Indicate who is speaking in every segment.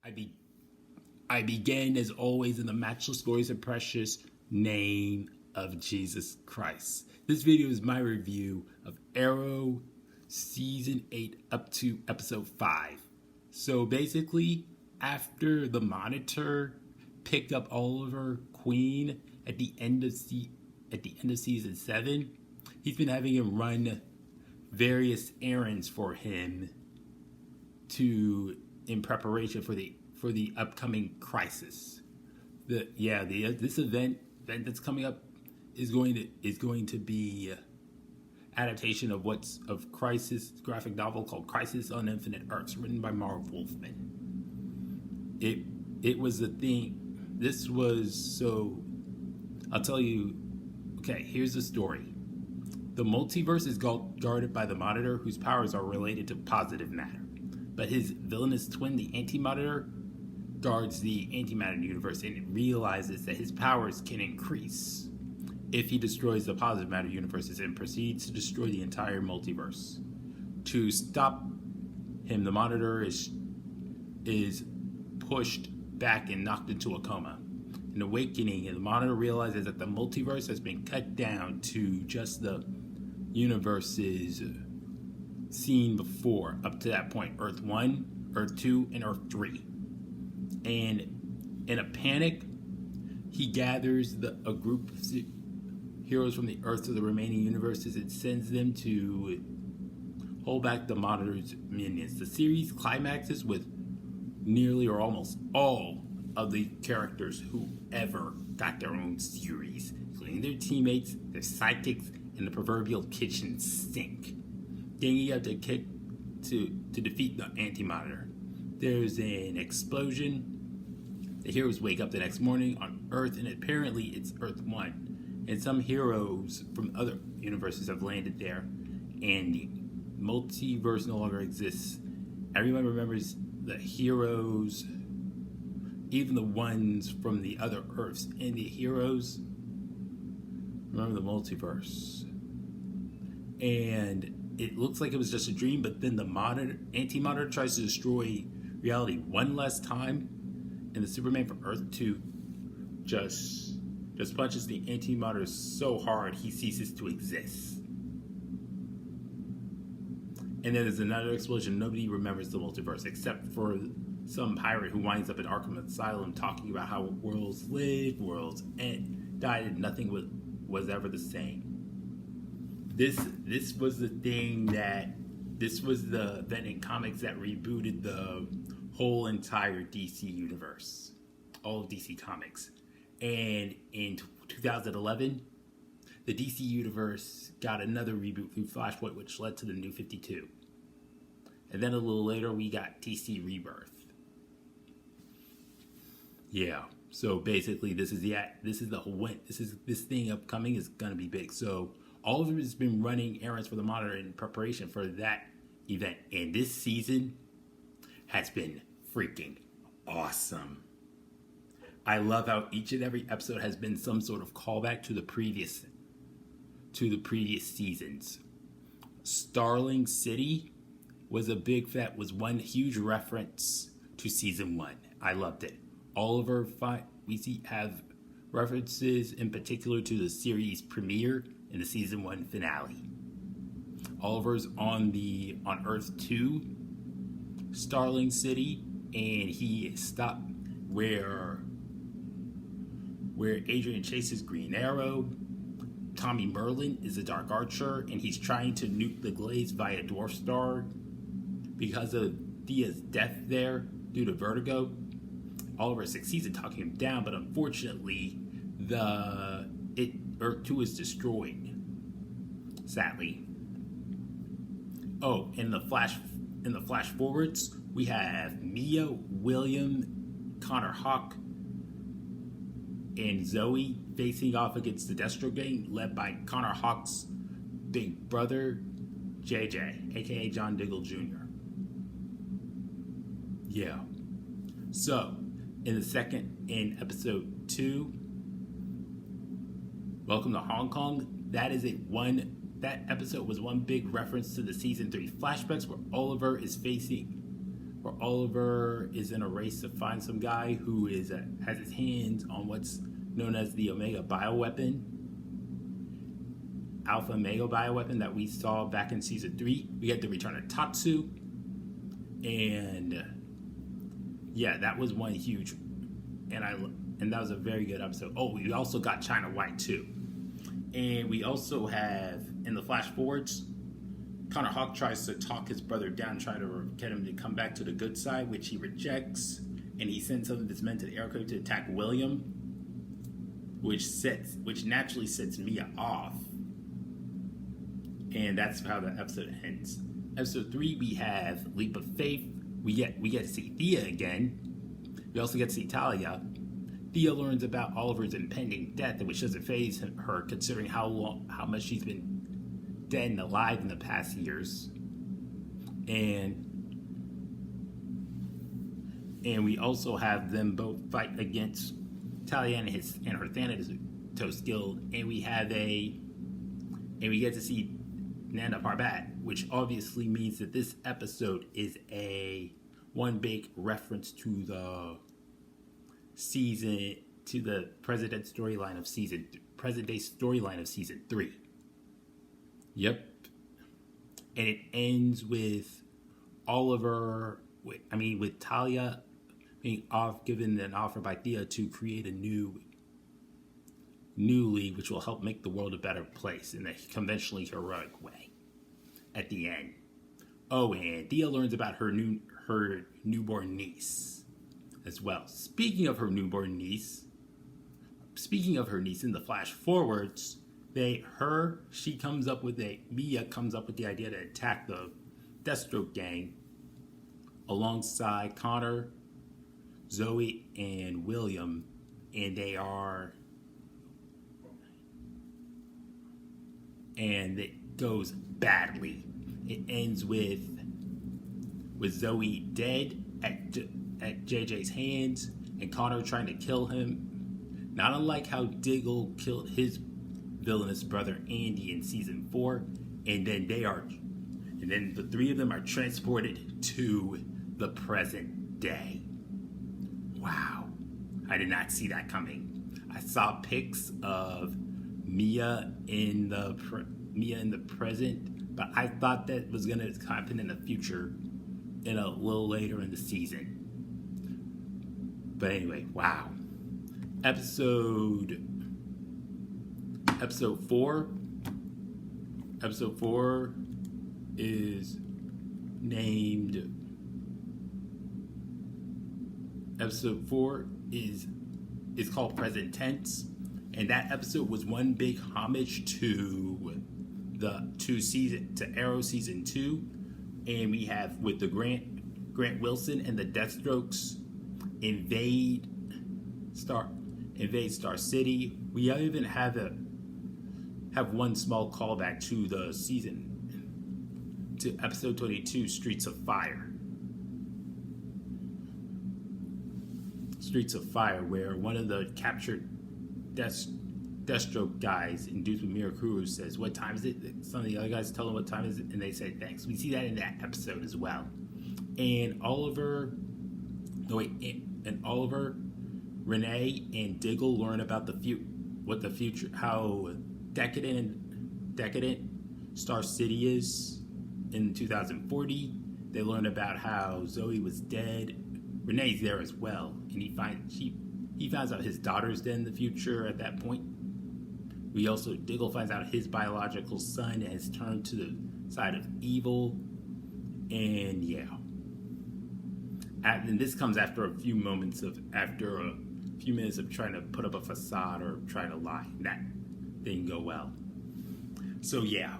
Speaker 1: I be I begin as always in the matchless glorious and precious name of Jesus Christ. This video is my review of Arrow season 8 up to episode 5. So basically, after the Monitor picked up Oliver Queen at the end of season 7, he's been having him run various errands for him in preparation for the upcoming crisis. This event that's coming up is going to be adaptation of Crisis graphic novel called Crisis on Infinite Earths, written by Marv Wolfman. It was the thing. This was so. I'll tell you. Okay, here's the story. The multiverse is guarded by the Monitor, whose powers are related to positive matter. But his villainous twin, the Anti-Monitor, guards the antimatter universe and realizes that his powers can increase if he destroys the positive matter universes and proceeds to destroy the entire multiverse. To stop him, the Monitor is pushed back and knocked into a coma. In awakening, the Monitor realizes that the multiverse has been cut down to just the universes seen before, up to that point: Earth 1, Earth 2, and Earth 3. And in a panic, he gathers a group of heroes from the Earths of the remaining universes and sends them to hold back the Monitor's minions. The series climaxes with nearly or almost all of the characters who ever got their own series, including their teammates, their sidekicks, and the proverbial kitchen sink, ganging up to defeat the Anti-Monitor. There's an explosion. The heroes wake up the next morning on Earth, and apparently it's Earth 1. And some heroes from other universes have landed there, and the multiverse no longer exists. Everyone remembers the heroes, even the ones from the other Earths, and the heroes remember the multiverse. And it looks like it was just a dream, but then the Anti-Monitor tries to destroy reality one last time, and the Superman from Earth 2 just punches the Anti-Monitor so hard he ceases to exist. And then there's another explosion. Nobody remembers the multiverse except for some pirate who winds up in Arkham Asylum talking about how worlds lived, worlds died, and nothing was ever the same. This was the thing this was the event in comics that rebooted the whole entire DC universe, all of DC Comics. And in 2011, the DC universe got another reboot through Flashpoint, which led to the New 52. And then a little later, we got DC Rebirth. Yeah. So basically, this thing upcoming is gonna be big. So Oliver has been running errands for the Monitor in preparation for that event, and this season has been freaking awesome. I love how each and every episode has been some sort of callback to the previous seasons. Starling City was one huge reference to season 1. I loved it. Oliver, we have references in particular to the series premiere and the season 1 finale. Oliver's on Earth 2, Starling City, and he stopped where Adrian Chase is Green Arrow. Tommy Merlin is a Dark Archer, and he's trying to nuke the Glades via Dwarf Star because of Dia's death there due to vertigo. Oliver succeeds in talking him down, but unfortunately, Earth 2 is destroyed. Sadly. Oh, in the flash forwards, we have Mia, William, Connor Hawke, and Zoe facing off against the Destro Gang, led by Connor Hawke's big brother, JJ, aka John Diggle Jr. Yeah. So, in episode 2, Welcome to Hong Kong, that episode was one big reference to the season 3 flashbacks where Oliver is facing where Oliver is in a race to find some guy who has his hands on what's known as the Omega bioweapon, Alpha Omega bioweapon that we saw back in season 3. We get the return of Tatsu, and yeah, that was one huge, and that was a very good episode. Oh, we also got China White too, and we also have in the flash forwards, Connor Hawk tries to talk his brother down, try to get him to come back to the good side, which he rejects, and he sends some of his men to the aircraft to attack William, which naturally sets Mia off, and that's how the episode ends. Episode 3, we have Leap of Faith. We get to see Thea again. We also get to see Talia. Thea learns about Oliver's impending death, which doesn't faze her, considering how much she's been dead and alive in the past years. And we also have them both fight against Talia and her Thanatos Guild, and we get to see Nanda Parbat, which obviously means that this episode is one big reference to the present day storyline of season 3. Yep. And it ends with Oliver, with Talia being given an offer by Thea to create a new league, which will help make the world a better place in a conventionally heroic way at the end. Oh, and Thea learns about her newborn niece as well. Speaking of her niece in the flash forwards, Mia comes up with the idea to attack the Deathstroke gang alongside Connor, Zoe, and William, and it goes badly. It ends with Zoe dead at JJ's hands, and Connor trying to kill him, not unlike how Diggle killed his villainous brother Andy in season 4, and then the three of them are transported to the present day. Wow, I did not see that coming. I saw pics of Mia in the present, but I thought that was going to happen in the future, a little later in the season. But anyway, wow. Episode 4 is named. Episode 4 is called Present Tense, and that episode was one big homage to Arrow season 2, and we have with the Grant Wilson and the Deathstrokes invade Star City. We even have one small callback to the season, to episode 22, Streets of Fire, where one of the captured Deathstroke guys, induced with Mira Cruz, says, "What time is it?" Some of the other guys tell him what time is it, and they say thanks. We see that in that episode as well. And Oliver, Renee, and Diggle learn about how decadent Star City is in 2040. They learn about how Zoe was dead. Renee's there as well, and he finds out his daughter's dead in the future at that point. Diggle finds out his biological son has turned to the side of evil, and yeah. And this comes after a few minutes of trying to put up a facade or trying to lie. That didn't go well. So yeah,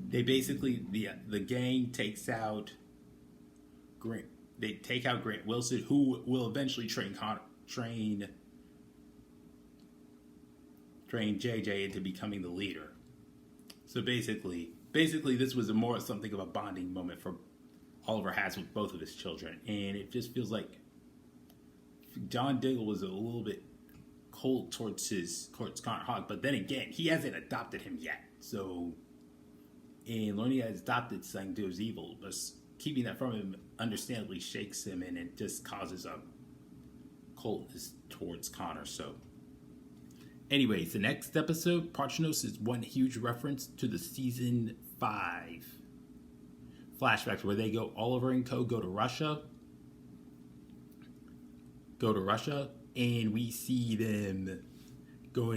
Speaker 1: they basically the gang takes out Grant. They take out Grant Wilson, who will eventually train JJ into becoming the leader. So basically, this was more something of a bonding moment for Oliver has with both of his children, and it just feels like John Diggle was a little bit cold towards Connor Hawk, but then again, he hasn't adopted him yet. So, and learning that his adopted son goes evil, but keeping that from him understandably shakes him, and it just causes a coldness towards Connor. So, anyways, the next episode, Parchenos, is one huge reference to the season 5 flashbacks where they go, Oliver and co. go to Russia, and we see them go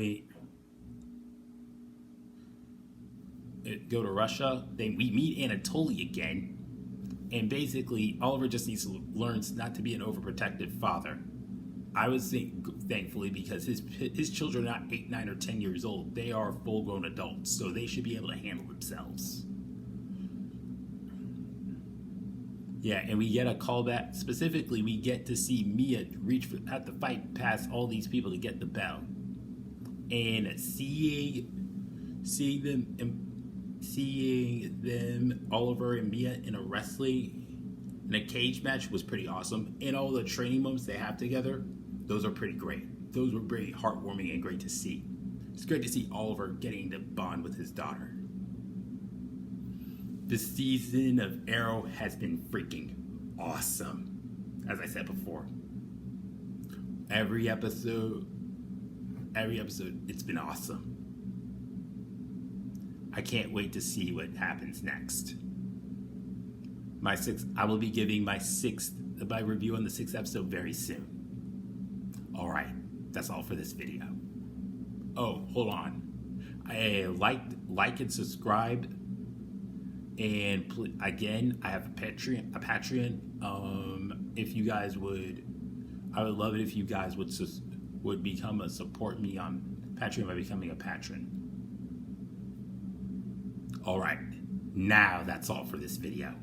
Speaker 1: to Russia. Then we meet Anatoly again, and basically Oliver just learns not to be an overprotective father. I was thankfully, because his children are not 8, 9, or 10 years old. They are full-grown adults, so they should be able to handle themselves. Yeah, and we get a callback. Specifically, we get to see Mia have to fight past all these people to get the bell. And seeing them, Oliver and Mia, in a cage match was pretty awesome. And all the training moments they have together, those are pretty great. Those were pretty heartwarming and great to see. It's great to see Oliver getting to bond with his daughter. This season of Arrow has been freaking awesome. As I said before, every episode, it's been awesome. I can't wait to see what happens next. I will be giving my review on the 6th episode very soon. All right, that's all for this video. Oh, hold on. Like and subscribe. And again, I have a Patreon. If you guys I would love it if you guys would support me on Patreon by becoming a patron. All right, now that's all for this video.